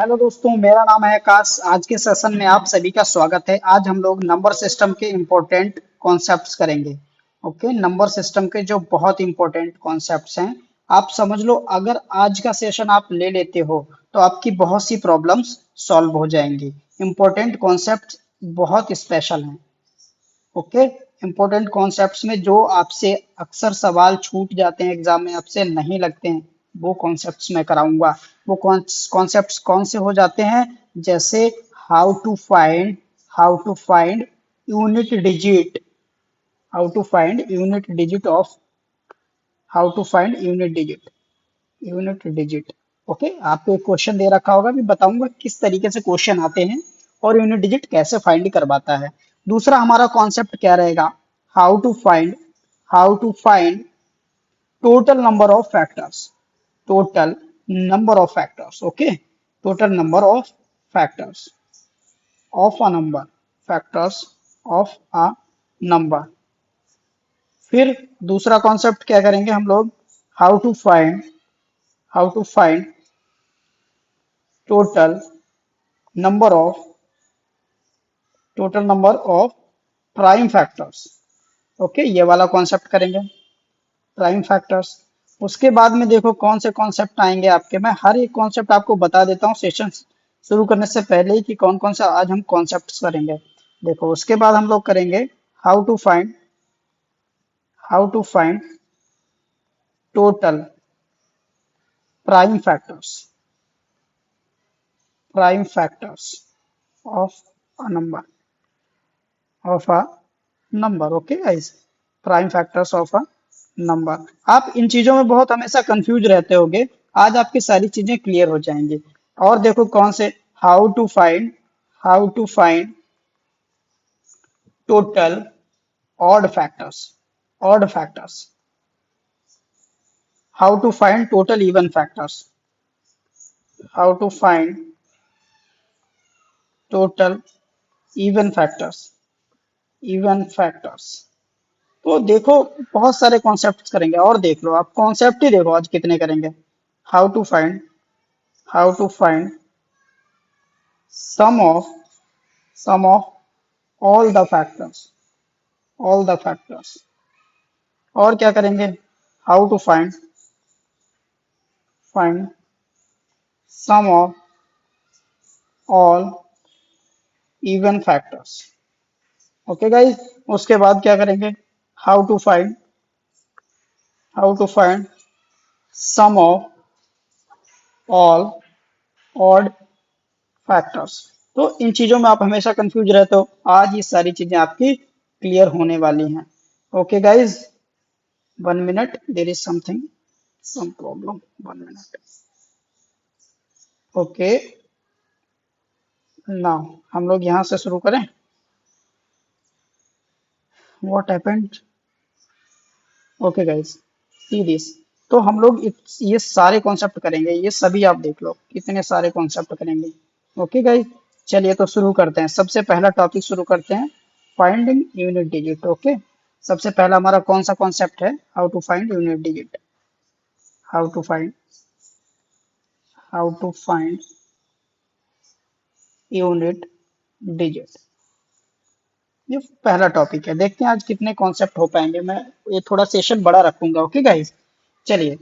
Hello दोस्तों, मेरा नाम है आकाश। आज के सेशन में आप सभी का स्वागत है। आज हम लोग नंबर सिस्टम के इम्पोर्टेंट कॉन्सेप्ट्स करेंगे। ओके, नंबर सिस्टम के जो बहुत इम्पोर्टेंट कॉन्सेप्ट्स हैं, आप समझ लो। अगर आज का सेशन आप ले लेते हो तो आपकी बहुत सी प्रॉब्लम्स सॉल्व हो जाएंगी। इम्पोर्टेंट कॉन्सेप्ट बहुत स्पेशल हैं। ओके, इम्पोर्टेंट कॉन्सेप्ट्स में जो आपसे अक्सर सवाल छूट जाते हैं, एग्जाम में आपसे नहीं लगते हैं, वो कॉन्सेप्ट्स मैं कराऊंगा। वो कॉन्सेप्ट्स कौन से हो जाते हैं? जैसे how to find unit digit how to find unit digit of how to find unit digit. Okay, आपको एक क्वेश्चन दे रखा होगा, मैं बताऊंगा किस तरीके से क्वेश्चन आते हैं और यूनिट डिजिट कैसे फाइंड करवाता है। दूसरा हमारा कॉन्सेप्ट क्या रहेगा? How to find how to find total number of factors total number of factors. Okay, total number of factors of a number factors of a number. फिर दूसरा कॉन्सेप्ट क्या करेंगे हम लोग? How to find total number of prime factors. Okay, ये वाला concept करेंगे, prime factors. उसके बाद में देखो कौन से कॉन्सेप्ट आएंगे आपके। मैं हर एक कॉन्सेप्ट आपको बता देता हूँ सेशन शुरू करने से पहले ही कि कौन कौन सा आज हम कॉन्सेप्ट्स करेंगे। देखो, उसके बाद हम लोग करेंगे how to find total prime factors of a number. Okay guys, prime factors of a number. आप इन चीजों में बहुत हमेशा कंफ्यूज रहते होगे, आज आपकी सारी चीजें क्लियर हो जाएंगी। और देखो कौन से, how to find total odd factors odd factors how to find total even factors how to find total even factors. तो देखो, बहुत सारे कॉन्सेप्ट करेंगे। और देख लो, आप कॉन्सेप्ट ही देखो आज कितने करेंगे। How to find sum of all the factors. और क्या करेंगे? How to find sum of all even factors. Okay guys, उसके बाद क्या करेंगे? How to find sum of all odd factors. तो इन चीजों में आप हमेशा कंफ्यूज रहते हो, आज ये सारी चीजें आपकी क्लियर होने वाली हैं। Okay guys, 1 minute, there is some problem, 1 minute. Okay, now हम लोग यहाँ से शुरू करें। What happened? Okay guys, see this. तो हम लोग ये सारे कॉन्सेप्ट करेंगे, ये सभी आप देख लो कितने सारे कॉन्सेप्ट करेंगे। ओके गाइज, चलिए तो शुरू करते हैं। सबसे पहला टॉपिक शुरू करते हैं, फाइंडिंग यूनिट डिजिट। ओके, सबसे पहला हमारा कौन सा कॉन्सेप्ट है? How to find unit digit. How to find unit digit, ये पहला टॉपिक है। देखते हैं आज कितने कॉन्सेप्ट हो पाएंगे। मैं ये थोड़ा सेशन बड़ा रखूंगा। ओके गाइज, चलिए।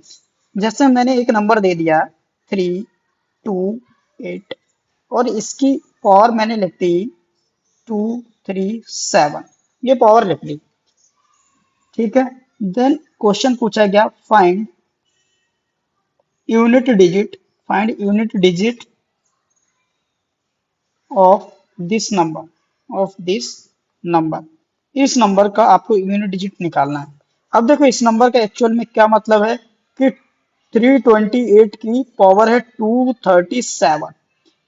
जैसे मैंने एक नंबर दे दिया 328 और इसकी पावर मैंने लिख दी 237, ये पावर लिख ली। ठीक है, देन क्वेश्चन पूछा गया, unit digit find unit digit of this number. इस नंबर का आपको यूनिट डिजिट निकालना है। अब देखो, इस नंबर का एक्चुअल में क्या मतलब है कि 328 की पावर है 237।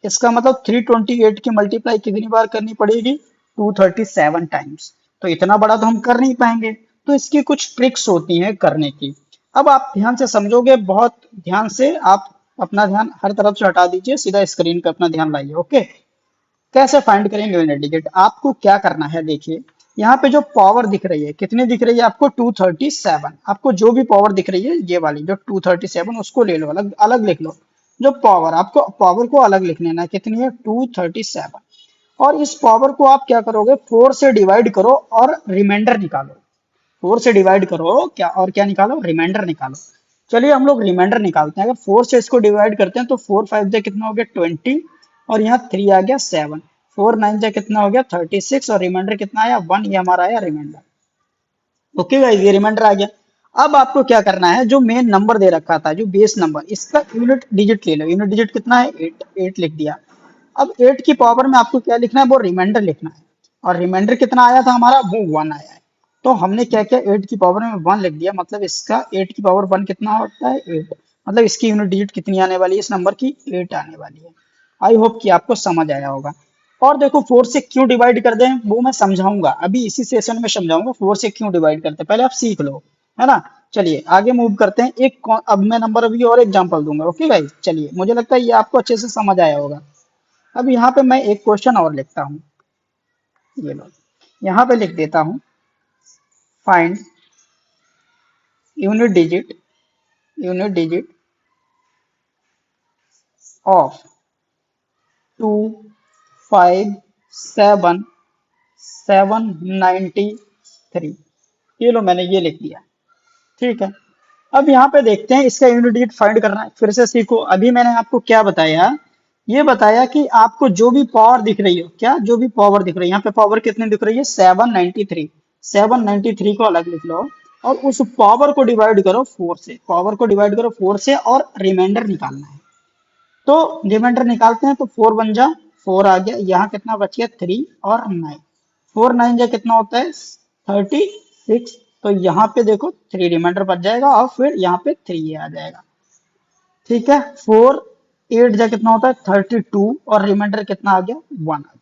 इसका मतलब 328 की मल्टीप्लाई कितनी बार करनी पड़ेगी? 237 टाइम्स। तो इतना बड़ा तो हम कर नहीं पाएंगे, तो इसकी कुछ ट्रिक्स होती हैं करने की। अब आप ध्यान से समझोगे, बहुत ध्यान से। आप अपना ध्यान हर तरफ से हटा दीजिए, सीधा स्क्रीन पे अपना ध्यान लाइए। ओके, कैसे फाइंड करेंगे यूनिट डिजिट? आपको क्या करना है, देखिए यहाँ पे जो पावर दिख रही है, कितनी दिख रही है आपको? 237। आपको जो भी पावर दिख रही है, ये वाली जो 237, उसको ले लो, अलग अलग लिख लो। जो पावर, आपको पावर को अलग लिख लेना है, कितनी है 237। और इस पावर को आप क्या करोगे, 4 से डिवाइड करो और रिमाइंडर निकालो। 4 से डिवाइड करो क्या, और क्या निकालो, रिमाइंडर निकालो। चलिए हम लोग रिमाइंडर निकालते हैं। अगर 4 से इसको डिवाइड करते हैं तो 4 5 जा कितना हो गया 20, और यहाँ 3 आ गया 7, 4 9 जा कितना हो गया 36, और रिमाइंडर कितना आया 1, ये हमारा आया रिमाइंडर। ओके गाइस, ये रिमाइंडर आ गया। अब आपको क्या करना है, जो मेन नंबर दे रखा था, जो बेस नंबर, इसका यूनिट डिजिट ले लो। यूनिट डिजिट कितना है 8, 8 लिख दिया। अब 8 की पावर में आपको क्या लिखना है, वो रिमाइंडर लिखना है। और रिमाइंडर कितना आया था हमारा, वो 1 आया है। तो हमने क्या किया, 8 की पावर में 1 लिख दिया, मतलब इसका 8 की पावर 1 कितना होता है 8, मतलब इसकी यूनिट डिजिट कितनी आने वाली है, इस नंबर की 8 आने वाली है। आई होप कि आपको समझ आया होगा। और देखो 4 से क्यों डिवाइड कर दें वो मैं समझाऊंगा, अभी इसी सेशन में समझाऊंगा 4 से क्यों डिवाइड करते हैं, पहले आप सीख लो, है ना। चलिए आगे मूव करते हैं। अब मैं नंबर अभी और एग्जांपल दूंगा। ओके गाइस, चलिए मुझे लगता है ये आपको अच्छे से समझ आया होगा। अब यहाँ पे मैं एक क्वेश्चन और लिखता हूँ, ये लो, यहाँ पे लिख देता हूँ, find unit digit, unit digit of 2 5 7 793। ये लो, मैंने ये लिख दिया। ठीक है। अब यहाँ पे देखते हैं, इसका यूनिट डिजिट फाइंड करना है, फिर से सीखो। अभी मैंने आपको क्या बताया, ये बताया कि आपको जो भी पावर दिख रही हो, क्या जो भी पावर दिख रही है, यहाँ पे पावर कितनी दिख रही है 793, 793 को अलग लिख लो, और उस पावर को डिवाइड करो 4 से, पावर को डिवाइड करो 4 से, और रिमाइंडर निकालना है। तो रिमाइंडर निकालते हैं, तो 4 बन जा 4 आ गया, यहाँ कितना बच गया 3 और 9, 4 9 जा कितना होता है 36, तो यहाँ पे देखो 3 रिमाइंडर बच जाएगा, और फिर यहाँ पे 3 ये आ जाएगा। ठीक है, 4 8 जा कितना होता है 32, और रिमाइंडर कितना आ गया 1 आ गया।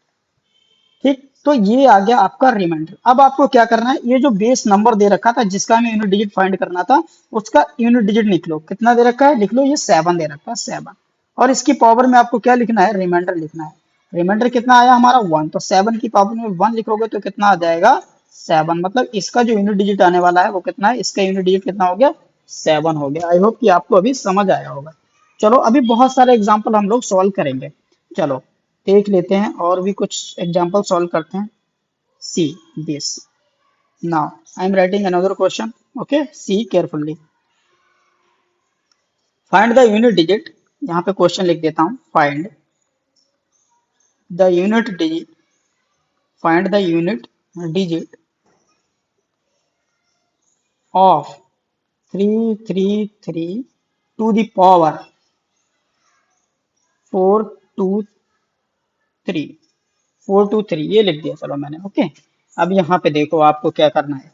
ठीक, तो ये आ गया आपका रिमाइंडर। अब आपको क्या करना है, ये जो बेस नंबर दे रखा था जिसका हमें यूनिट डिजिट फाइंड करना था, उसका यूनिट डिजिट लिख लो। कितना दे रखा है लिख लो, ये 7 दे रखा है 7, और इसकी पावर में आपको क्या लिखना है, रिमाइंडर लिखना है। रिमाइंडर कितना आया हमारा 1, तो 7 की पावर में 1 लिखोगे तो कितना आ जाएगा 7, मतलब इसका जो यूनिट डिजिट आने वाला है वो कितना है, इसका यूनिट डिजिट कितना हो गया 7 हो गया। आई होप कि आपको अभी समझ आया होगा। चलो अभी बहुत सारे एग्जाम्पल हम लोग सॉल्व करेंगे। चलो देख लेते हैं, और भी कुछ एग्जाम्पल सॉल्व करते हैं। See this, now I am writing another question. Okay, see carefully, find the unit digit. यहाँ पे क्वेश्चन लिख देता हूँ, find the unit digit, find the unit digit of 333 to the power 423, 423 ये लिख दिया, चलो मैंने। ओके, अब यहाँ पे देखो आपको क्या करना है,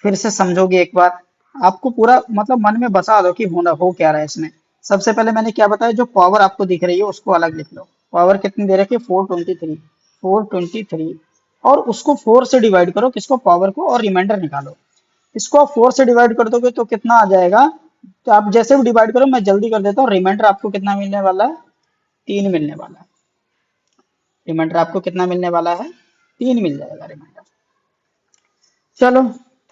फिर से समझोगे एक बार, आपको पूरा मतलब मन में बसा दो कि होना हो क्या रहा है इसमें। सबसे पहले मैंने क्या बताया, जो पावर आपको दिख रही है उसको अलग लिख लो। पावर कितनी दे रखी है 423, 423, और उसको 4 से डिवाइड करो, किसको, पावर को, और रिमाइंडर निकालो। इसको आप 4 से डिवाइड कर दोगे तो कितना आ जाएगा, तो आप जैसे भी डिवाइड करो, मैं जल्दी कर देता हूँ। रिमाइंडर आपको कितना मिलने वाला है 3 मिलने वाला है। रिमाइंडर आपको कितना मिलने वाला है 3 मिल जाएगा रिमाइंडर। चलो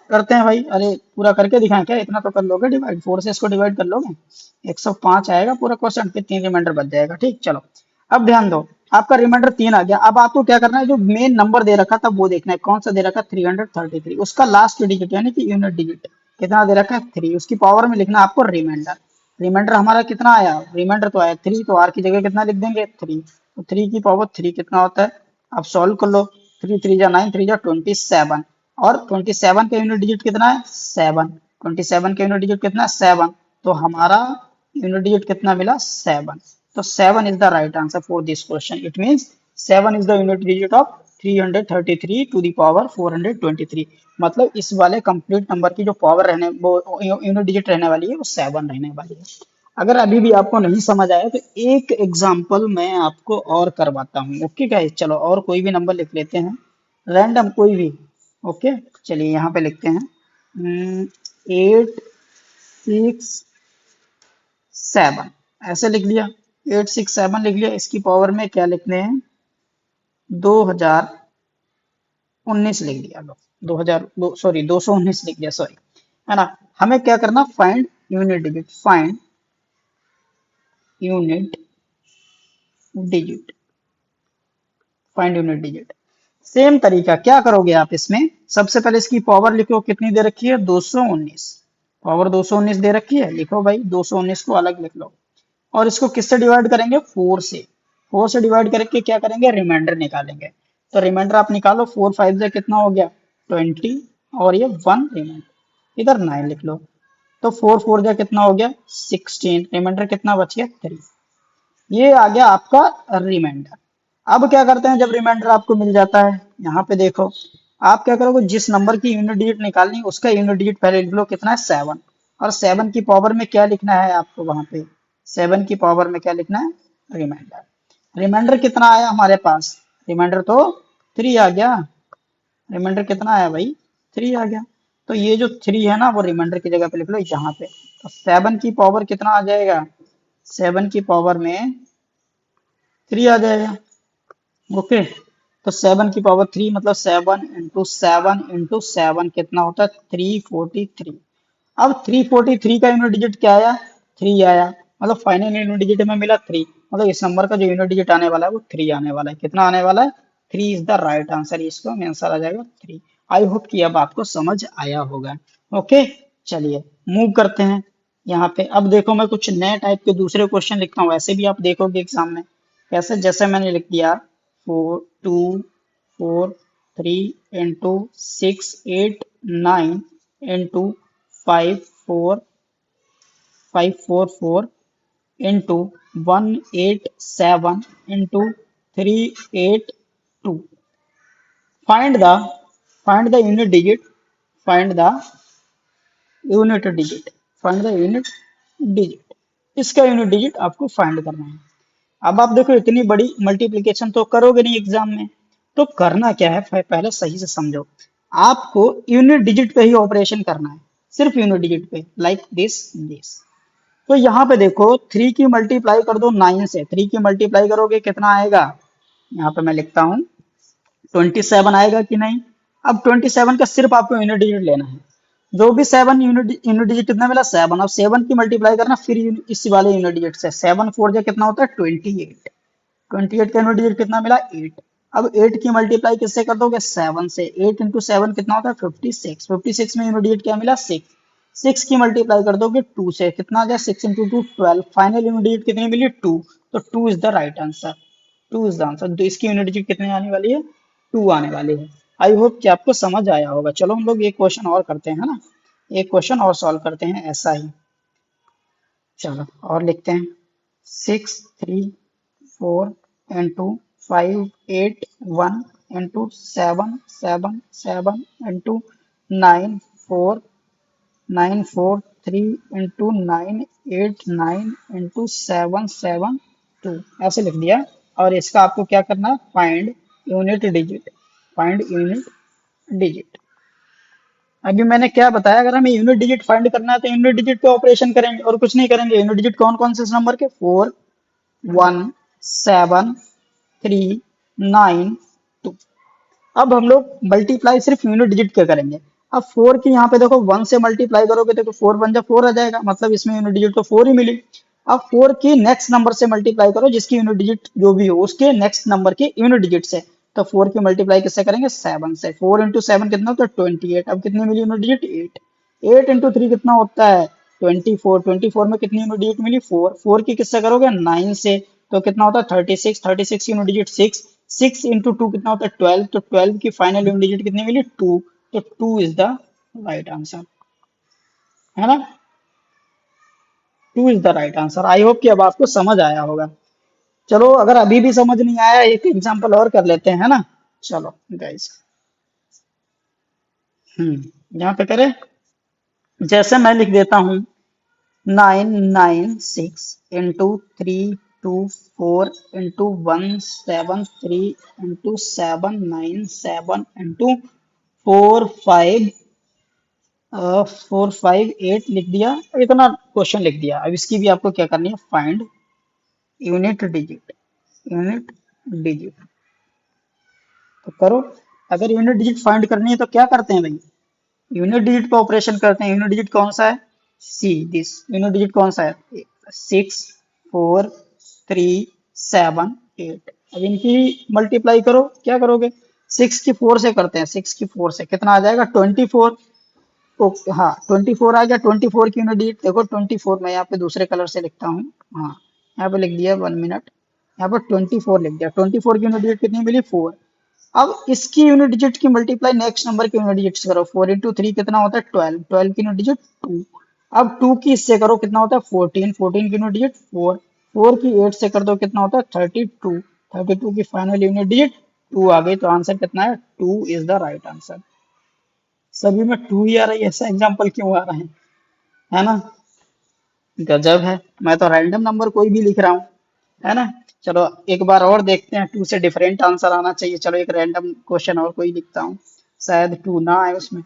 करते हैं भाई, अरे पूरा करके दिखाएं क्या, इतना तो कर लोगे डिवाइड, 4 से इसको डिवाइड कर लोगे, 105 आएगा पूरा क्वेश्चन, फिर 3 रिमाइंडर बच जाएगा। ठीक, चलो अब ध्यान दो, आपका रिमाइंडर 3 आ गया। अब आपको क्या करना है, जो मेन नंबर दे रखा था वो देखना है, कौन सा दे रखा है 333, उसका लास्ट डिजिट यानी कि यूनिट डिजिट कितना दे रखा है 3, उसकी पावर में लिखना है आपको रिमाइंडर। रिमाइंडर हमारा कितना आया, रिमाइंडर तो आया 3, तो आर की जगह कितना लिख देंगे 3, तो 3 की पावर 3 कितना होता है, आप सॉल्व कर लो। 3 3 जा 9, 3 जा 27, और 27 का यूनिट डिजिट कितना है 7, 27 का यूनिट डिजिट कितना है 7, तो हमारा यूनिट डिजिट कितना मिला 7, तो 7 is the right answer for this question. It means 7 is the unit digit of 333 to the power 423, मतलब इस वाले कंप्लीट नंबर की जो पावर रहने, वो यूनिट डिजिट रहने वाली है वो 7 रहने वाली है। अगर अभी भी आपको नहीं समझ आया तो एक एग्जांपल मैं आपको और करवाता हूँ। ओके गाइस, चलो और कोई भी नंबर लिख लेते हैं, रैंडम कोई भी। ओके, चलिए यहाँ पे लिखते हैं 867, ऐसे लिख लिया, 867 लिख लिया। इसकी पावर में क्या लिखते हैं 2019 लिख दिया, लो 2000 सॉरी 219 लिख दिया, सॉरी, है ना। हमें क्या करना, find unit digit, find unit digit, find unit digit. Same तरीका क्या करोगे आप इसमें, सबसे पहले इसकी पावर लिखो, कितनी दे रखी है 219, पावर 219 दे रखी है, लिखो भाई 219 को अलग लिख लो। और इसको किससे डिवाइड करेंगे, 4 से, 4 से डिवाइड करके क्या करेंगे, रिमाइंडर निकालेंगे। तो रिमाइंडर आप निकालो, 4 5 से कितना हो गया 20, और ये 1 रिमाइंडर, इधर 9 लिख लो। तो 4 4 जा कितना हो गया 16, रिमाइंडर कितना बच गया 3। ये आ गया आपका रिमाइंडर। अब क्या करते हैं, जब रिमाइंडर आपको मिल जाता है, यहाँ पे देखो, आप क्या करोगे, जिस नंबर की यूनिट डिजिट निकालनी उसका यूनिट डिजिट पहले लिख लो, कितना है 7, और 7 की पावर में क्या लिखना है आपको, वहां पे 7 की पावर में क्या लिखना है, रिमाइंडर। रिमाइंडर कितना आया हमारे पास, रिमाइंडर तो 3 आ गया, रिमाइंडर कितना आया भाई 3 आ गया। तो ये जो 3 है ना, वो रिमाइंडर की जगह पे लिख लो यहाँ पे। तो 7 की पावर कितना आ जाएगा, 7 की पावर में 3 आ जाएगा। ओके, तो 7 की पावर 3 मतलब 7 कितना होता है 343। अब 343 का यूनिट डिजिट क्या आया, 3 आया, मतलब फाइनल यूनिट डिजिट में मिला 3, मतलब इस नंबर का जो यूनिट डिजिट आने वाला है वो 3 आने वाला है। कितना आने वाला है 3 इज द राइट आंसर, इसका आंसर आ जाएगा 3। आई होप कि अब आपको समझ आया होगा। ओके, चलिए मूव करते हैं यहाँ पे। अब देखो, मैं कुछ नए टाइप के दूसरे क्वेश्चन लिखता हूँ, वैसे भी आप देखोगे एग्जाम में कैसे, जैसे मैंने लिख दिया 4 2 4 3 into 6 8 9 into 5 4 into 187 into 382। Find the unit digit, find the unit digit, find the unit digit. इसका यूनिट डिजिट आपको फाइंड करना है। अब आप देखो, इतनी बड़ी मल्टीप्लिकेशन तो करोगे नहीं एग्जाम में, तो करना क्या है, पहले सही से समझो। आपको यूनिट डिजिट पे ही ऑपरेशन करना है, सिर्फ यूनिट डिजिट पे, लाइक दिस। तो यहाँ पे देखो, 3 की मल्टीप्लाई कर दो 9 से, 3 की मल्टीप्लाई करोगे कितना आएगा, यहाँ पे मैं लिखता हूँ 27 आएगा कि नहीं। अब 27 का सिर्फ आपको यूनिट डिजिट लेना है, जो भी 7 यूनिट डिजिट कितना मिला 7, अब 7 की मल्टीप्लाई करना फिर इस वाले यूनिट डिजिट से, 7 4 जो कितना होता है 28, 28 का यूनिट डिजिट कितना मिला 8। अब 8 की मल्टीप्लाई किससे कर दोगे 7 से, 8 इंटू 7 कितना होता है 56, 56 में यूनिट डिजिट क्या मिला 6, 6 की मल्टीप्लाई कर दोगे 2 से, कितना आ गया 6 इंटू 2 12, फाइनल यूनिट डिजिट कितनी मिली 2। तो 2 is the right answer, 2 is the answer. तो इसकी यूनिट डिजिट कितने आने वाली है 2 आने वाली है। आई होप कि आपको समझ आया होगा। चलो हम लोग एक क्वेश्चन और करते हैं, है ना, एक क्वेश्चन और सॉल्व करते हैं ऐसा ही। चलो और लिखते हैं 6 3 4 into 5 8 1 into 7 7 7 into 9 4 9 4 3 into 9 8 9 into 7 7 2, ऐसे लिख दिया। और इसका आपको क्या करना है, find unit digit, find unit digit. अभी मैंने क्या बताया, अगर हमें यूनिट डिजिट फाइंड करना है तो यूनिट डिजिट पे ऑपरेशन करेंगे और कुछ नहीं करेंगे। यूनिट डिजिट कौन कौन से नंबर के, 4 1 7 3 9 2। अब हम लोग मल्टीप्लाई सिर्फ यूनिट डिजिट के करेंगे। अब 4 की यहाँ पे देखो 1 से मल्टीप्लाई करोगे तो 4 1 जा 4 आ जाएगा, मतलब इसमें यूनिट डिजिट तो 4 ही मिली। अब 4 की नेक्स्ट नंबर से मल्टीप्लाई करो, जिसकी यूनिट डिजिट जो भी हो उसके नेक्स्ट नंबर के यूनिट डिजिट से। तो 4 की मल्टीप्लाई किससे करेंगे 7 से, 4 इंटू 7 कितना होता है 28। अब कितनी मिली यूनिट डिजिट 8, 8 इंटू 3 कितना होता है 24, 24 में कितनी यूनिट डिजिट मिली 4, 4 की किससे करोगे 9 से, तो कितना होता है 36, 36 की यूनिट डिजिट 6, 6 इंटू 2 कितना होता है 12, तो 12 की फाइनल यूनिट डिजिट कितनी मिली 2। तो 2 इज द राइट आंसर, है ना, 2 is the right answer. I hope कि अब आपको समझ आया होगा। चलो अगर अभी भी समझ नहीं आया, एक एग्जांपल और कर लेते हैं, है ना। चलो गाइस, यहाँ पे करें, जैसे मैं लिख देता हूँ 996 इंटू 324 इंटू 173 इंटू 797 इंटू 458 लिख दिया, इतना क्वेश्चन लिख दिया। अब इसकी भी आपको क्या करनी है, find unit digit, unit digit. तो करो, अगर यूनिट डिजिट फाइंड करनी है तो क्या करते हैं भाई, यूनिट डिजिट पे ऑपरेशन करते हैं। यूनिट डिजिट कौन सा है, सी दिस, यूनिट डिजिट कौन सा है 6, 4, 3, 7, 8। अब इनकी मल्टीप्लाई करो, क्या करोगे? 6 की 4 से करते हैं, 6 की 4 से कितना आ जाएगा? 24। ओके, हाँ 24 आ गया। 24 की यूनिट डिजिट देखो, 24 मैं यहाँ पे दूसरे कलर से लिखता हूँ। हाँ, यहाँ पे लिख दिया, 1 मिनट, यहाँ पर 24 लिख दिया। 24 की यूनिट डिजिट कितनी मिली? 4। अब इसकी यूनिट डिजिट की मल्टीप्लाई नेक्स्ट नंबर की यूनिट डिजिट से करो। 4 × 3 कितना होता है? 12। 12 की यूनिट डिजिट 2। अब 2 की इससे करो, कितना होता है? 14। 14 की यूनिट डिजिट 4। 4 की 8 से कर दो, कितना होता है? 32। 32 की फाइनल यूनिट डिजिट 2 आ गई। तो आंसर कितना है? 2 इज द राइट आंसर। सभी में 2 ही आ रहा है, ऐसा एग्जाम्पल क्यों आ रहा है ना? गजब है। मैं तो रैंडम नंबर कोई भी लिख रहा हूँ, है ना? चलो एक बार और देखते हैं, 2 से डिफरेंट आंसर आना चाहिए। चलो एक रैंडम क्वेश्चन और कोई लिखता हूँ, शायद 2 ना आए उसमें।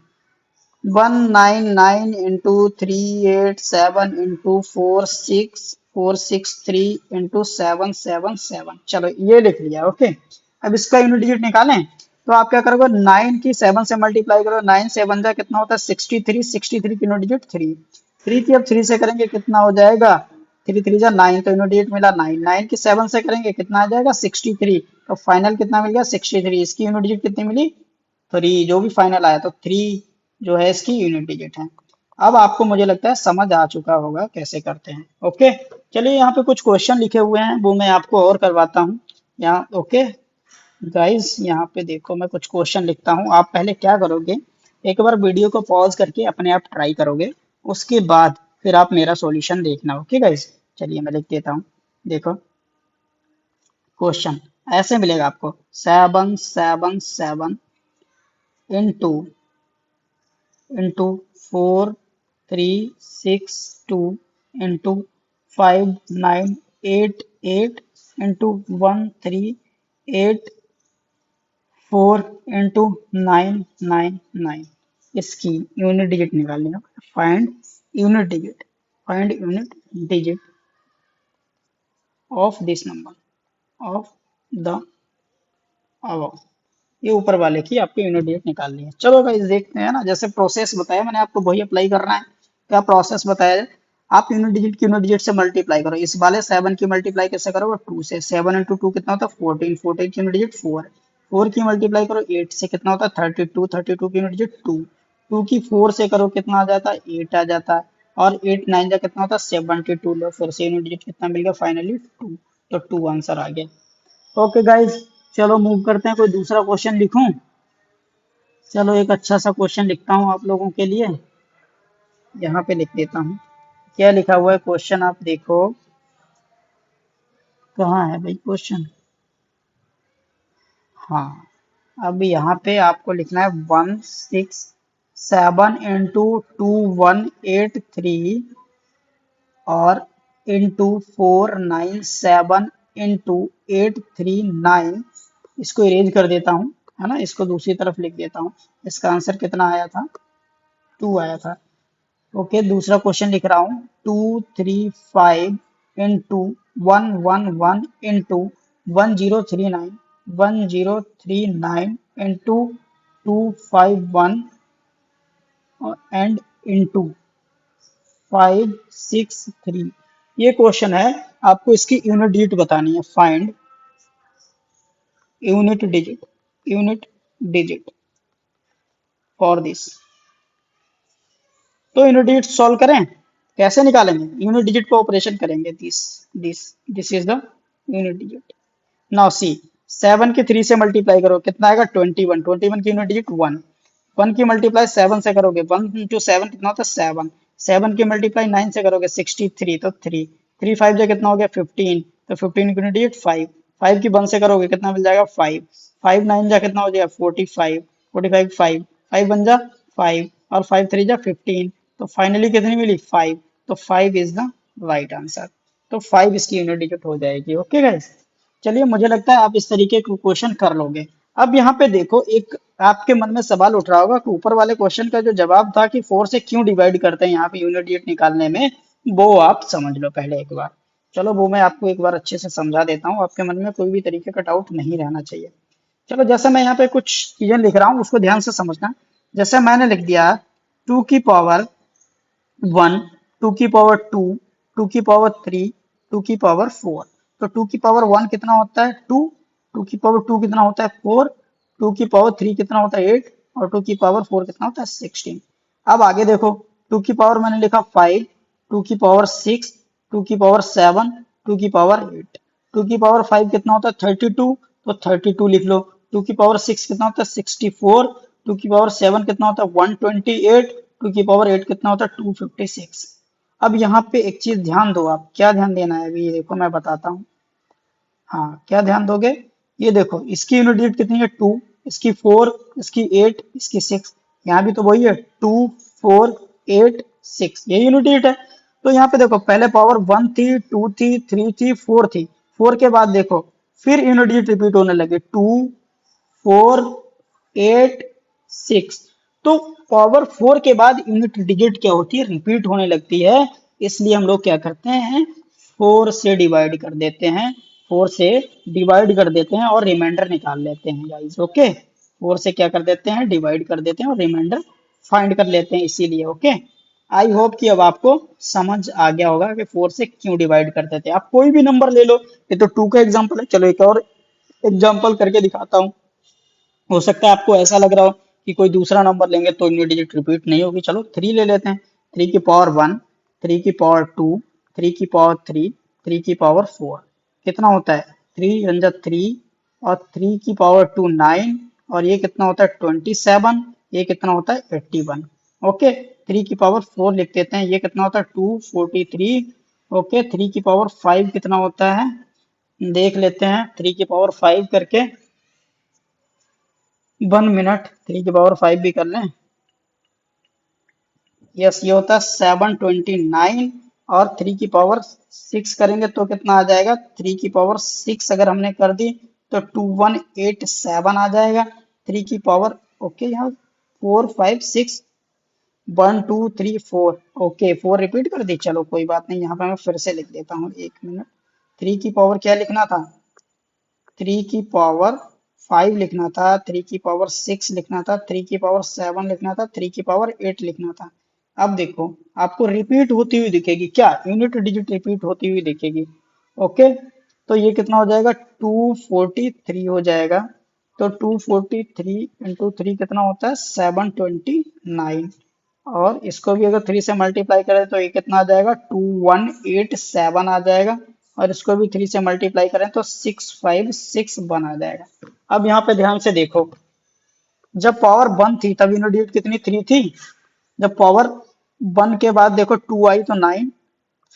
199 × 3 8 7 × 4 6 4 6 3 × 7 7 7। चलो ये लिख लिया, ओके। अब इसका यूनिट डिजिट निकालें, तो आप क्या करोगे? 9 की 7 से मल्टीप्लाई करो। 9 7 जा कितना होता है? 63। 63 की यूनिट डिजिट 3। 3 की अब 3 से करेंगे, कितना हो जाएगा? 3 3 जा 9, तो यूनिट डिजिट मिला 9। 9 की 7 से करेंगे, कितना आ जाएगा? 63। तो फाइनल कितना मिल गया? 63। इसकी यूनिट डिजिट कितनी मिली? 3। जो भी फाइनल आया, तो 3 जो है इसकी यूनिट डिजिट है। अब आपको मुझे लगता है समझ आ चुका होगा कैसे करते हैं, ओके। चलिए यहाँ पे कुछ क्वेश्चन लिखे हुए हैं, वो मैं आपको और करवाता हूँ यहाँ, ओके। गाइस यहाँ पे देखो, मैं कुछ क्वेश्चन लिखता हूँ। आप पहले क्या करोगे, एक बार वीडियो को पॉज करके अपने आप ट्राई करोगे, उसके बाद फिर आप मेरा सॉल्यूशन देखना, ओके गाइस। चलिए मैं लिख देता हूँ। देखो क्वेश्चन ऐसे मिलेगा आपको, 7 7 7 इंटू 4 3 6 2 इंटू 5 9 8 8 इंटू 1 3 8 4 इंटू 9 9 9। इसकी यूनिट डिजिट निकालनी है। Find unit digit, find unit digit of this number of the above। ये ऊपर वाले की आपकी यूनिट डिजिट निकालनी है। चलो गाइस देखते हैं ना, जैसे प्रोसेस बताया मैंने आपको वही अप्लाई करना है। क्या प्रोसेस बताया जाए? आप यूनिट डिजिट से मल्टीप्लाई करो। इस वाले 7 की मल्टीप्लाई कैसे करोगे? 2 से। 7 × 2 कितना होता है? 14। 14 की यूनिट डिजिट 4। 4 की मल्टीप्लाई करो 8 से, कितना होता है? 32। 32 की यूनिट डिजिट 2। 2 की 4 से करो, कितना आ जाता है? 8 आ जाता है। और 8 9 जा कितना होता है? 72। लो फिर से यूनिट डिजिट कितना मिल गया? फाइनली 2। तो 2 आंसर आ गया। ओके गाइज, चलो मूव करते हैं। कोई दूसरा क्वेश्चन लिखूं? चलो एक अच्छा सा क्वेश्चन लिखता हूँ आप लोगों के लिए, यहाँ पे लिख देता हूँ। क्या लिखा हुआ है क्वेश्चन, आप देखो। कहाँ है भाई क्वेश्चन? हाँ, अब यहाँ पे आपको लिखना है 167 इंटू 2183 और इंटू 497 इंटू 839। इसको इरेज कर देता हूँ, है ना, इसको दूसरी तरफ लिख देता हूँ। इसका आंसर कितना आया था? 2 आया था। ओके, दूसरा क्वेश्चन लिख रहा हूँ। 235 into 111 into 1039 into 251 and into 563। ये क्वेश्चन है, आपको इसकी यूनिट डिजिट बतानी है। Find unit digit for this. तो यूनिट डिजिट सॉल्व करें, कैसे निकालेंगे? यूनिट डिजिट को ऑपरेशन करेंगे। This is the unit digit. Now see, 7 की 3 से मल्टीप्लाई करो, कितना आएगा? 21। 21 की यूनिट डिजिट 1। 1 की मल्टीप्लाई 7 से करोगे, 1 इंटू 7 कितना होता है? 7। 7 की मल्टीप्लाई 9 से करोगे, 63, तो 3। 3 5 जो कितना हो गया? 15। तो 15 की यूनिट डिजिट 5। 5 की 1 से करोगे, कितना मिल जाएगा? 5। 5 9 जा कितना हो जाएगा? 45। 45 5 5 1 जा 5 और 5 3 जा 15। तो फाइनली कितनी मिली? 5। तो 5 इज द राइट आंसर। तो 5 इसकी यूनिट डिजिट हो जाएगी। ओके गाइस, चलिए मुझे लगता है आप इस तरीके के क्वेश्चन कर लोगे। अब यहाँ पे देखो, एक आपके मन में सवाल उठ रहा होगा कि ऊपर वाले क्वेश्चन का जो जवाब था कि 4 से क्यों डिवाइड करते हैं यहाँ पे यूनिट डिजिट निकालने में, वो आप समझ लो पहले एक बार। चलो वो मैं आपको एक बार अच्छे से समझा देता हूँ, आपके मन में कोई भी तरीके का डाउट नहीं रहना चाहिए। चलो जैसे मैं यहाँ पे कुछ चीजें लिख रहा हूँ, उसको ध्यान से समझना। जैसे मैंने लिख दिया 2 की पावर 1, 2 की पावर 2, 2 की पावर 3, टू की पावर 4। तो टू की पावर 1 कितना होता है 2, टू की पावर 2 कितना होता है 4, टू की पावर 3 कितना होता है 8 और टू की पावर 4 कितना होता है 16। अब आगे देखो, टू की पावर मैंने लिखा 5, टू की पावर 6, टू की पावर 7, टू की पावर 8। टू की पावर 5 कितना होता है 32, तो 32 लिख लो। टू की पावर 6 कितना होता है 64, टू की पावर 7 कितना होता है 128, टू की पावर 8 कितना होता है 256। अब यहाँ पे एक चीज ध्यान दो, आप क्या ध्यान देना है अभी ये देखो मैं बताता हूँ। हाँ क्या ध्यान दोगे, ये देखो इसकी यूनिट डिजिट कितनी है 2, इसकी 4, इसकी 8, इसकी 6। यहाँ भी तो वही है 2 4 8 6, ये यूनिट डिजिट है। तो यहाँ पे देखो पहले पावर 1 थी 2 थी 3 थी 4 थी, 4 के बाद देखो फिर यूनिट डिजिट रिपीट होने लगे 2 4 8 6। तो पावर 4 के बाद यूनिट डिजिट क्या होती है रिपीट होने लगती है, इसलिए हम लोग क्या करते हैं 4 से डिवाइड कर देते हैं, 4 से डिवाइड कर देते हैं और रिमाइंडर निकाल लेते हैं गाइस। ओके, 4 से क्या कर देते हैं डिवाइड कर देते हैं और रिमाइंडर फाइंड कर लेते हैं इसीलिए। ओके, आई होप कि अब आपको समझ आ गया होगा कि 4 से क्यों डिवाइड करते थे। आप कोई भी नंबर ले लो, ये तो 2 का एग्जांपल है, चलो एक और एग्जांपल करके दिखाता हूँ। हो सकता है आपको ऐसा लग रहा हो कि कोई दूसरा नंबर लेंगे तो यूनिट डिजिट रिपीट नहीं होगी, चलो 3 ले लेते हैं। 3 की पावर 1, 3 की पावर 2, 3 की पावर 3, 3 की पावर 4 कितना होता है 3 रंजा 3 और 3 की पावर 2 9 और ये कितना होता है 27, ये कितना होता है 81। ओके, 3 की पावर 4 लिख देते हैं, ये कितना होता है 243। ओके, 3 की पावर 5 कितना होता है देख लेते हैं, 3 की पावर 5 करके 1 मिनट, 3 की पावर 5 भी कर लें। यस, ये होता है 729 और 3 की पावर 6 करेंगे तो कितना आ जाएगा 3 की पावर 6 अगर हमने कर दी तो 2187 आ जाएगा। 3 की पावर ओके यहाँ 4 5 6 1 2 3 4, ओके 4 रिपीट कर दी, चलो कोई बात नहीं, यहाँ पे मैं फिर से लिख देता हूँ 1 मिनट। 3 की पावर क्या लिखना था 3 की पावर 5 लिखना था, 3 की पावर 6 लिखना था, 3 की पावर 7 लिखना था, 3 की पावर 8 लिखना था। अब देखो आपको रिपीट होती हुई दिखेगी, क्या यूनिट डिजिट रिपीट होती हुई दिखेगी। ओके, तो ये कितना हो जाएगा 243 हो जाएगा। तो 243 इंटू 3 कितना होता है 729 और इसको भी अगर 3 से मल्टीप्लाई करें तो ये कितना आ जाएगा 2187 आ जाएगा और इसको भी 3 से मल्टीप्लाई करें तो 656 आ जाएगा। अब यहाँ पे ध्यान से देखो, जब पावर 1 थी तब यूनिट डिजिट कितनी 3 थी, जब पावर 1 के बाद देखो 2 आई तो 9,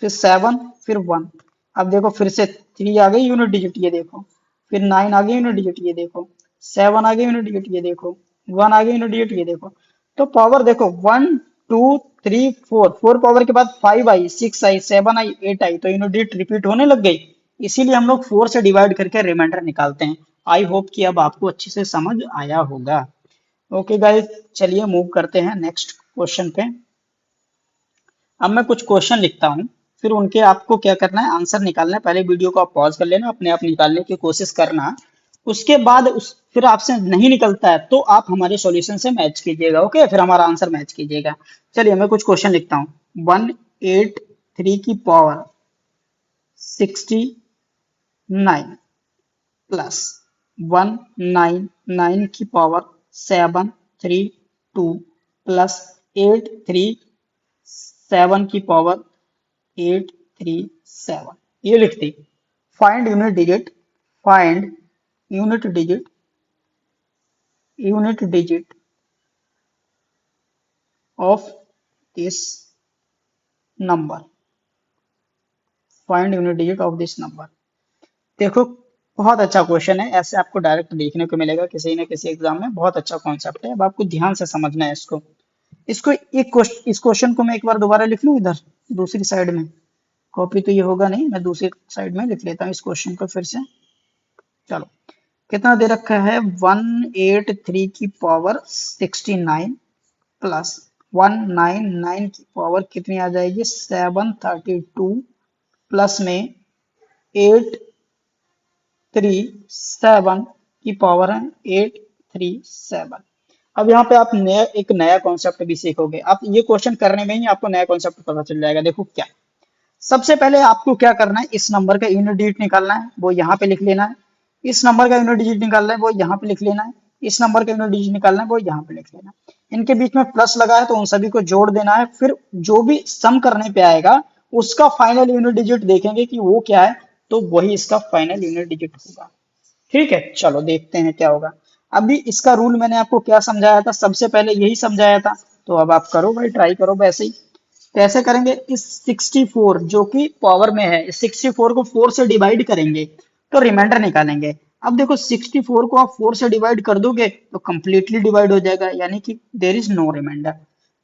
फिर 7, फिर 1। अब देखो फिर से 3 आ गई यूनिट डिजिट ये देखो, फिर 9 आ गई यूनिट डिजिट ये देखो, 7 आ गई यूनिट डिजिट ये देखो, 1 आ गई यूनिट डिजिट ये देखो। तो पावर देखो 1 2 3 4, 4 पावर के बाद 5 आई 6 आई 7 आई 8 आई तो यूनिट डिजिट रिपीट होने लग गई, इसीलिए हम लोग 4 से डिवाइड करके रिमाइंडर निकालते हैं। आई होप कि अब आपको अच्छे से समझ आया होगा। ओके गाइस, चलिए मूव करते हैं नेक्स्ट क्वेश्चन पे। अब मैं कुछ क्वेश्चन लिखता हूँ, फिर उनके आपको क्या करना है आंसर निकालना है। पहले वीडियो को आप पॉज कर लेना, अपने आप निकालने की कोशिश करना। उसके बाद फिर आपसे नहीं निकलता है तो आप हमारे सॉल्यूशन से मैच कीजिएगा। ओके, फिर हमारा आंसर मैच कीजिएगा। चलिए मैं कुछ क्वेश्चन लिखता हूँ। 183 की पावर 69 प्लस 199 की पावर 732 प्लस 837 की पावर 837, ये लिखती। Find unit digit, find unit digit, unit digit of this number, find unit digit of this number. देखो बहुत अच्छा क्वेश्चन है, ऐसे आपको डायरेक्ट देखने को मिलेगा किसी न किसी एग्जाम में, बहुत अच्छा कॉन्सेप्ट है। अब आपको ध्यान से समझना है इसको। इस क्वेश्चन को मैं एक बार दोबारा लिख लूं इधर दूसरी साइड में, कॉपी तो ये होगा नहीं, मैं दूसरी साइड में लिख लेता हूँ इस क्वेश्चन को फिर से। चलो, कितना दे रखा है 183 की पावर 69 प्लस 199 की पावर कितनी आ जाएगी 732 प्लस में 837 की पावर है 837। अब यहाँ पे आप एक नया कॉन्सेप्ट भी सीखोगे। आप ये क्वेश्चन करने में ही आपको नया कॉन्सेप्ट पता चल जाएगा। देखो क्या, सबसे पहले आपको क्या करना है, इस नंबर का यूनिट डिजिट निकालना है, वो यहाँ पे लिख लेना है। इस नंबर का यूनिट डिजिट निकालना है, वो यहाँ पे लिख लेना है। इस नंबर का यूनिट डिजिट निकालना है, वो यहाँ पे लिख लेना है। इनके बीच में प्लस लगा है तो उन सभी को जोड़ देना है। फिर जो भी सम करने पे आएगा उसका फाइनल यूनिट डिजिट देखेंगे कि वो क्या है, तो वही इसका फाइनल यूनिट डिजिट होगा। ठीक है, चलो देखते हैं क्या होगा। अभी इसका रूल मैंने आपको क्या समझाया था, सबसे पहले यही समझाया था। तो अब आप करो भाई, ट्राई करो वैसे ही। कैसे करेंगे, इस 64 जो कि पावर में है, इस 64 को 4 से डिवाइड करेंगे तो रिमाइंडर निकालेंगे। अब देखो 64 को आप 4 से डिवाइड कर दोगे तो कंप्लीटली डिवाइड हो जाएगा, यानी कि देर इज नो रिमाइंडर।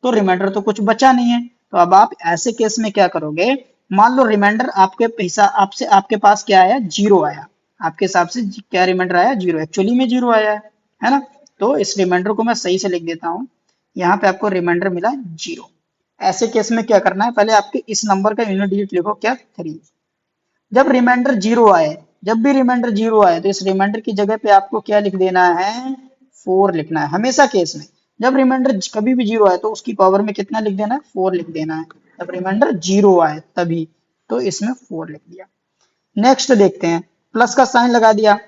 तो रिमाइंडर तो कुछ बचा नहीं है। तो अब आप ऐसे केस में क्या करोगे, मान लो रिमाइंडर आपके पैसा आपसे आपके पास क्या आया, जीरो आया। आपके हिसाब से क्या रिमाइंडर आया, जीरो। एक्चुअली में जीरो आया है ना। तो इस रिमाइंडर को मैं सही से लिख देता हूँ। यहाँ पे आपको रिमाइंडर मिला जीरो। ऐसे केस में क्या करना है, पहले आपके इस नंबर का यूनिट डिजिट लिखो, क्या, 3। जब रिमाइंडर जीरो आए, जब भी रिमाइंडर जीरो आए तो इस रिमाइंडर की जगह पे आपको क्या लिख देना है, 4 लिखना है। हमेशा केस में जब रिमाइंडर कभी भी जीरो आए तो उसकी पावर में कितना लिख देना है, 4 लिख देना है। जब रिमाइंडर जीरो आए तभी, तो इसमें 4 लिख दिया। नेक्स्ट देखते हैं, प्लस का साइन लगा दिया।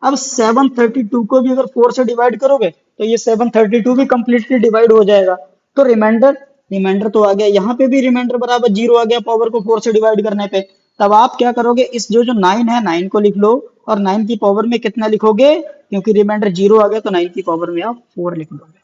अब 732 को भी अगर 4 से डिवाइड करोगे तो ये 732 भी कंप्लीटली डिवाइड हो जाएगा। तो रिमाइंडर रिमाइंडर तो आ गया, यहाँ पे भी रिमाइंडर बराबर जीरो आ गया पावर को 4 से डिवाइड करने पे। तब आप क्या करोगे, इस जो जो 9 है 9 को लिख लो, और 9 की पावर में कितना लिखोगे, क्योंकि रिमाइंडर जीरो आ गया तो 9 की पावर में आप 4 लिख दोगे।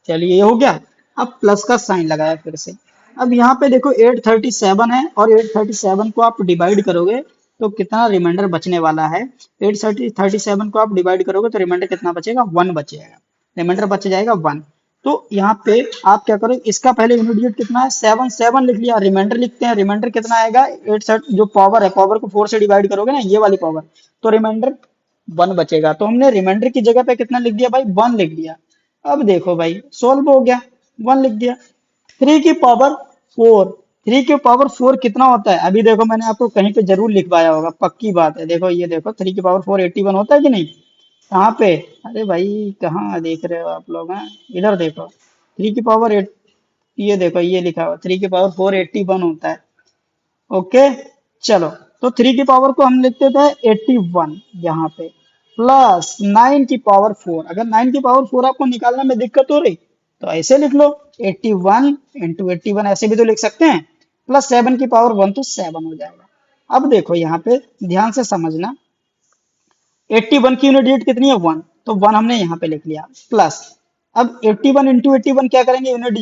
चलिए ये हो गया। अब प्लस का साइन लगाया फिर से। अब यहाँ पे देखो 837 है, और 837 को आप डिवाइड करोगे तो कितना रिमाइंडर बचने वाला है। 837 को आप डिवाइड करोगे तो रिमाइंडर कितना बचेगा, 1 बचेगा। रिमाइंडर बच जाएगा 1। तो यहाँ पे आप क्या करो, इसका पहले यूनिट डिजिट कितना है, 7 7 लिख लिया। रिमाइंडर लिखते हैं, रिमाइंडर कितना आएगा, 8 जो पावर है, पावर को 4 से डिवाइड करोगे ना, ये वाली पावर, तो रिमाइंडर 1 बचेगा। तो हमने रिमाइंडर की जगह पे कितना लिख दिया भाई, 1 लिख दिया। अब देखो भाई सोल्व हो गया, 1 लिख दिया। 3 की पावर 4, 3 की पावर 4 कितना होता है, अभी देखो मैंने आपको कहीं पे जरूर लिखवाया होगा, पक्की बात है। देखो ये देखो 3 की पावर 4 81 होता है कि नहीं। कहाँ पे, अरे भाई कहाँ देख रहे हो आप लोग हैं, इधर देखो। 3 की पावर 8, ये देखो ये लिखा हुआ 3 की पावर 4 81 होता है। ओके, चलो। तो 3 की पावर को हम लिखते थे 81 यहाँ पे, प्लस 9 की पावर 4। अगर 9 की पावर 4 आपको निकालने में दिक्कत हो रही तो ऐसे लिख लो, 81 इंटू 81, ऐसे भी तो लिख सकते हैं। प्लस 7 की पावर 1 तो 7 हो जाएगा। अब देखो यहाँ पे ध्यान से समझना, 81 की यूनिट डिजिट कितनी है, 1, तो 1 हमने यहाँ पे लिख लिया। प्लस अब 81 इंटू 81 क्या करेंगे, यूनिट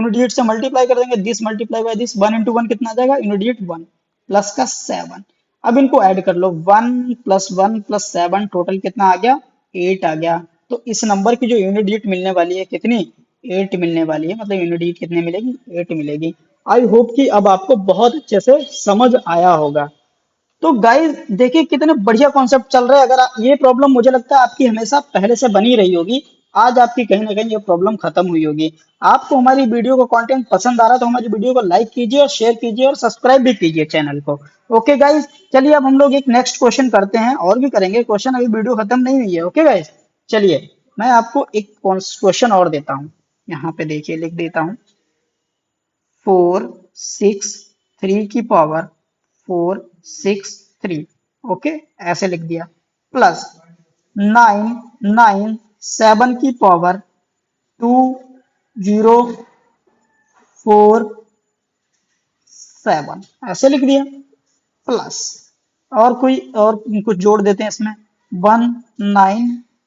डिजिट से मल्टीप्लाई कर देंगे। This multiply by this, 1 into 1 कितना आ जाएगा, यूनिट डिजिट 1, प्लस का 7। अब इनको ऐड कर लो, 1 प्लस 1 प्लस 7, टोटल कितना आ गया, 8 आ गया। तो इस नंबर की जो यूनिट डिजिट मिलने वाली है कितनी, 8 मिलने वाली है। मतलब यूनिट डिजिट कितने मिलेगी, 8 मिलेगी। आई होप कि अब आपको बहुत अच्छे से समझ आया होगा। तो गाइस देखिए कितने बढ़िया कॉन्सेप्ट चल रहे हैं। अगर ये प्रॉब्लम मुझे लगता है आपकी हमेशा पहले से बनी रही होगी, आज आपकी कहीं ना कहीं ये प्रॉब्लम खत्म हुई होगी। आपको हमारी वीडियो का कंटेंट पसंद आ रहा है तो हमारी वीडियो को लाइक कीजिए और शेयर कीजिए और सब्सक्राइब भी कीजिए चैनल को। ओके गाइस, चलिए अब हम लोग एक नेक्स्ट क्वेश्चन करते हैं, और भी करेंगे क्वेश्चन, अभी वीडियो खत्म नहीं हुई है। ओके गाइस, चलिए मैं आपको एक क्वेश्चन और देता हूँ। यहाँ पे देखिए लिख देता हूँ, 4 6 3 की पावर 4 6 3, ओके ऐसे लिख दिया। प्लस 9 9 7 की पावर 2 0 4 7, ऐसे लिख दिया। प्लस और कोई और कुछ जोड़ देते हैं इसमें, 1 9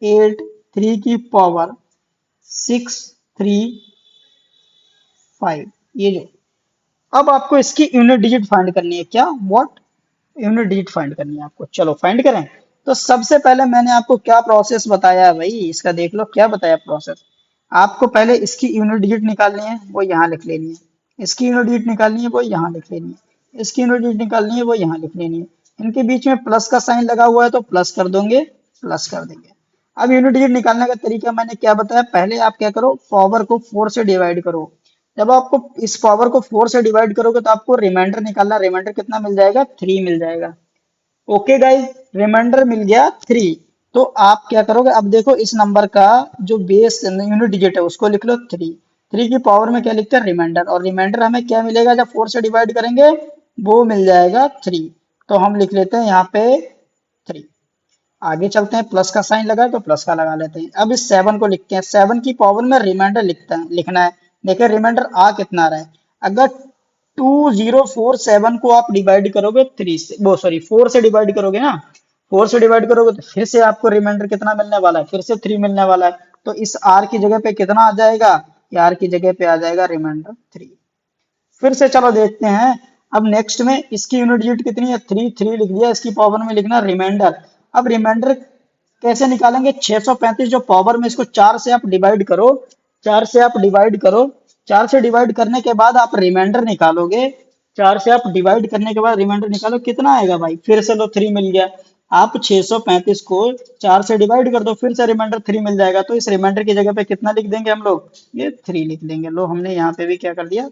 8 3 की पावर 6 3 5, ये जो। अब आपको इसकी यूनिट डिजिट फाइंड करनी है, क्या, व्हाट, यूनिट डिजिट फाइंड करनी है आपको। चलो फाइंड करें। तो सबसे पहले मैंने आपको क्या प्रोसेस बताया है भाई, इसका देख लो क्या बताया प्रोसेस। आपको पहले इसकी यूनिट डिजिट निकालनी है, वो यहाँ लिख लेनी है। इसकी यूनिट डिजिट निकालनी है, वो यहाँ लिख लेनी है। इसकी यूनिट डिजिट निकालनी है, वो यहाँ लिख लेनी है। इनके बीच में प्लस का साइन लगा हुआ है तो प्लस कर दोगे, प्लस कर देंगे। अब यूनिट डिजिट निकालने का तरीका मैंने क्या बताया, पहले आप क्या करो, पावर को 4 से डिवाइड करो। जब आपको इस पावर को 4 से डिवाइड करोगे तो आपको रिमाइंडर निकालना, रिमाइंडर कितना मिल जाएगा, 3 मिल जाएगा। ओके गाइस, रिमाइंडर मिल गया 3। तो आप क्या करोगे, अब देखो इस नंबर का जो बेस यूनिट डिजिट है उसको लिख लो 3। 3 की पावर में क्या लिखते हैं, रिमाइंडर, और रिमाइंडर हमें क्या मिलेगा जब 4 से डिवाइड करेंगे, वो मिल जाएगा 3। तो हम लिख लेते हैं यहाँ पे 3। आगे चलते हैं, प्लस का साइन लगा है तो प्लस का लगा लेते हैं। अब इस 7 को लिखते हैं, 7 की पावर में रिमाइंडर लिखना है। देखिए रिमाइंडर आ कितना रहा है। अगर 2047 को आप डिवाइड करोगे 3 से, वो सॉरी 4 से डिवाइड करोगे ना, 4 से डिवाइड करोगे तो फिर से आपको रिमाइंडर कितना मिलने वाला है, फिर से 3 मिलने वाला है। तो इस आर की जगह पे कितना आ जाएगा, आर की जगह पे आ जाएगा रिमाइंडर 3। फिर से चलो देखते हैं। अब नेक्स्ट में इसकी यूनिट डिजिट कितनी है, 3, 3 लिख दिया। इसकी पावर में लिखना रिमाइंडर। अब रिमाइंडर कैसे निकालेंगे, 635 जो पावर में, इसको 4 से आप डिवाइड करो, 4 से आप डिवाइड करो। 4 से डिवाइड करने के बाद आप रिमाइंडर निकालोगे। 4 से आप डिवाइड करने के बाद रिमाइंडर निकालो, कितना आएगा भाई, फिर से लो 3 मिल गया। आप 635 को 4 से डिवाइड कर दो, फिर से रिमाइंडर 3 मिल जाएगा। तो इस रिमाइंडर की जगह पे कितना लिख देंगे हम लोग, ये 3 लिख देंगे। लो हमने यहाँ पे भी क्या कर दिया,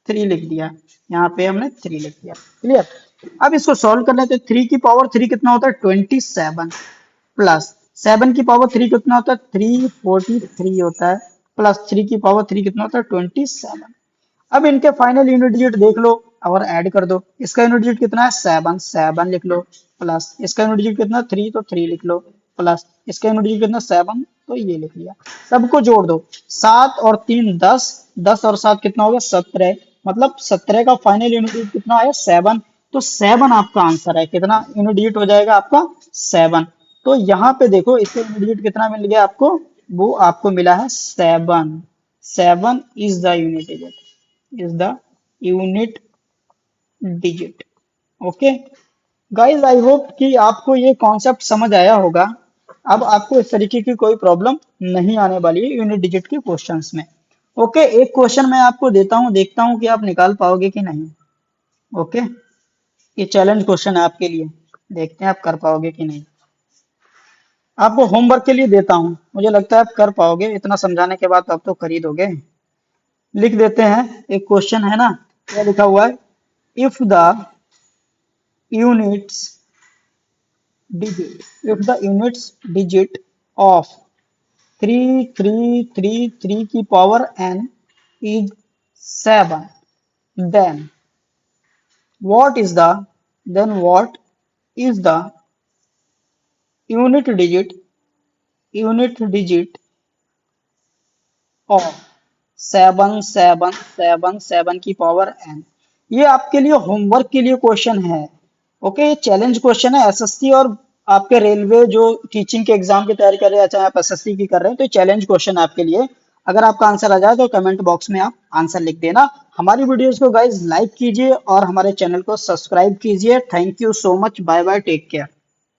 3 लिख दिया। यहाँ पे हमने 3 लिख दिया। क्लियर। अब इसको सॉल्व कर लेते हैं। 3 की पावर 3 कितना होता है, 27, प्लस 7 की पावर 3 कितना होता है, 343 होता है, प्लस 3 की पावर 3 कितना होता है, 27। अब इनके फाइनल यूनिट डिजिट देख लो और ऐड कर दो। इसका यूनिट डिजिट कितना है, 7, 7 लिख लो, प्लस इसका यूनिट डिजिट कितना, 3, तो 3 लिख लो, प्लस इसका यूनिट डिजिट कितना, 7, तो ये लिख लिया। सबको जोड़ दो, 7 और 3 10, 10 और 7 कितना हो गया, 17। मतलब 17 का फाइनल यूनिट डिजिट कितना आया, 7। तो 7 आपका आंसर है। कितना यूनिट डिजिट हो जाएगा आपका, 7। तो यहाँ पे देखो इसका यूनिट डिजिट कितना मिल गया आपको, वो आपको मिला है 7। 7 is the unit digit, is the unit digit। Okay guys, I hope कि आपको ये कॉन्सेप्ट समझ आया होगा। अब आपको इस तरीके की कोई प्रॉब्लम नहीं आने वाली है यूनिट डिजिट के क्वेश्चंस में। ओके, एक क्वेश्चन मैं आपको देता हूं, देखता हूं कि आप निकाल पाओगे कि नहीं। ओके, ये चैलेंज क्वेश्चन है आपके लिए, देखते हैं आप कर पाओगे कि नहीं। आपको होमवर्क के लिए देता हूं, मुझे लगता है आप कर पाओगे, इतना समझाने के बाद आप तो कर ही दोगे। लिख देते हैं, एक क्वेश्चन है ना, क्या लिखा हुआ है, if the units if the units digit of 3333 की power n is 7, then what is the unit digit of 7777 की पावर n। ये आपके लिए होमवर्क के लिए क्वेश्चन है। ओके, ये चैलेंज क्वेश्चन है। एसएससी और आपके रेलवे जो टीचिंग के एग्जाम की तैयारी कर रहे हैं, चाहे आप एसएससी की कर रहे हैं, तो चैलेंज क्वेश्चन है आपके लिए। अगर आपका आंसर आ जाए तो कमेंट बॉक्स में आप आंसर लिख देना। हमारी वीडियोस को गाइज लाइक कीजिए और हमारे चैनल को सब्सक्राइब कीजिए। Thank you so much, bye bye, take care.